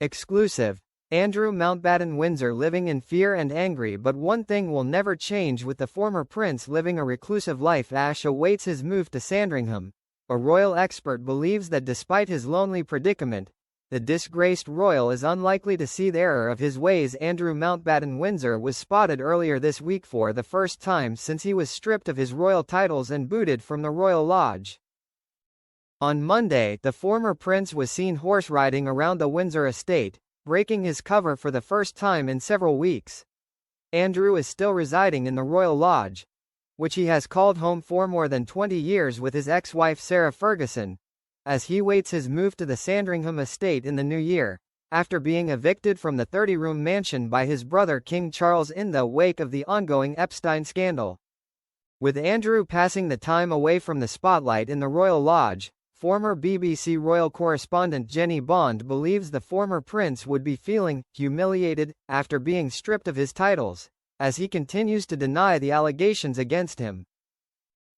Exclusive. Andrew Mountbatten Windsor living in fear and angry, but one thing will never change with the former prince living a reclusive life. Ash awaits his move to Sandringham. A royal expert believes that despite his lonely predicament, the disgraced royal is unlikely to see the error of his ways. Andrew Mountbatten Windsor was spotted earlier this week for the first time since he was stripped of his royal titles and booted from the royal lodge. On Monday, the former prince was seen horse riding around the Windsor estate, breaking his cover for the first time in several weeks. Andrew is still residing in the royal lodge, which he has called home for more than 20 years with his ex-wife Sarah Ferguson, as he waits his move to the Sandringham estate in the new year, after being evicted from the 30-room mansion by his brother King Charles in the wake of the ongoing Epstein scandal. With Andrew passing the time away from the spotlight in the royal lodge, former BBC royal correspondent Jenny Bond believes the former prince would be feeling humiliated after being stripped of his titles, as he continues to deny the allegations against him.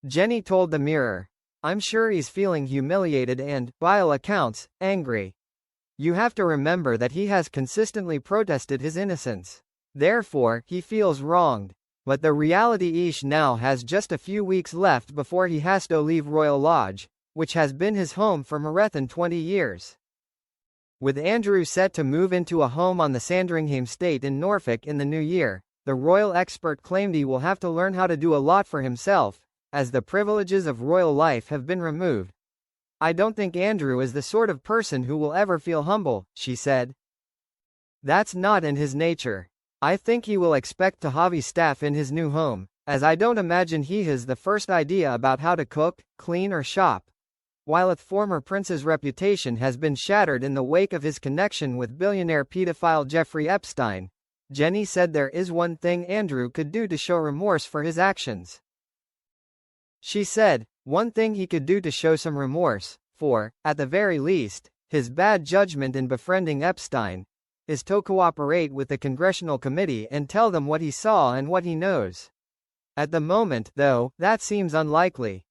Jenny told the Mirror, "I'm sure he's feeling humiliated and, by all accounts, angry. You have to remember that he has consistently protested his innocence. Therefore, he feels wronged. But the reality is now has just a few weeks left before he has to leave Royal Lodge, which has been his home for more than 20 years." With Andrew set to move into a home on the Sandringham estate in Norfolk in the new year, the royal expert claimed he will have to learn how to do a lot for himself, as the privileges of royal life have been removed. "I don't think Andrew is the sort of person who will ever feel humble," she said. "That's not in his nature. I think he will expect to have his staff in his new home, as I don't imagine he has the first idea about how to cook, clean or shop." While the former prince's reputation has been shattered in the wake of his connection with billionaire pedophile Jeffrey Epstein, Jenny said there is one thing Andrew could do to show remorse for his actions. She said, one thing he could do to show some remorse for, at the very least, his bad judgment in befriending Epstein, is to cooperate with the Congressional Committee and tell them what he saw and what he knows. At the moment, though, that seems unlikely.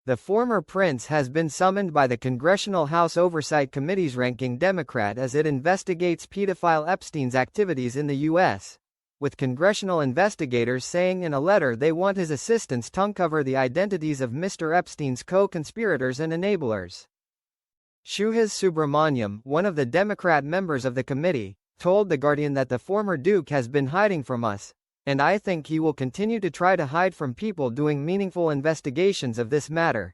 The former prince has been summoned by the Congressional House Oversight Committee's ranking Democrat as it investigates pedophile Epstein's activities in the U.S., with congressional investigators saying in a letter they want his assistance to uncover the identities of Mr. Epstein's co-conspirators and enablers. Suhas Subramaniam, one of the Democrat members of the committee, told The Guardian that the former Duke has been hiding from us, and I think he will continue to try to hide from people doing meaningful investigations of this matter.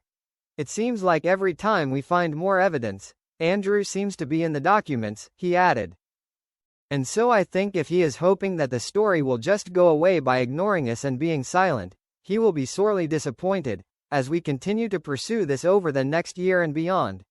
It seems like every time we find more evidence, Andrew seems to be in the documents, he added. And so I think if he is hoping that the story will just go away by ignoring us and being silent, he will be sorely disappointed, as we continue to pursue this over the next year and beyond.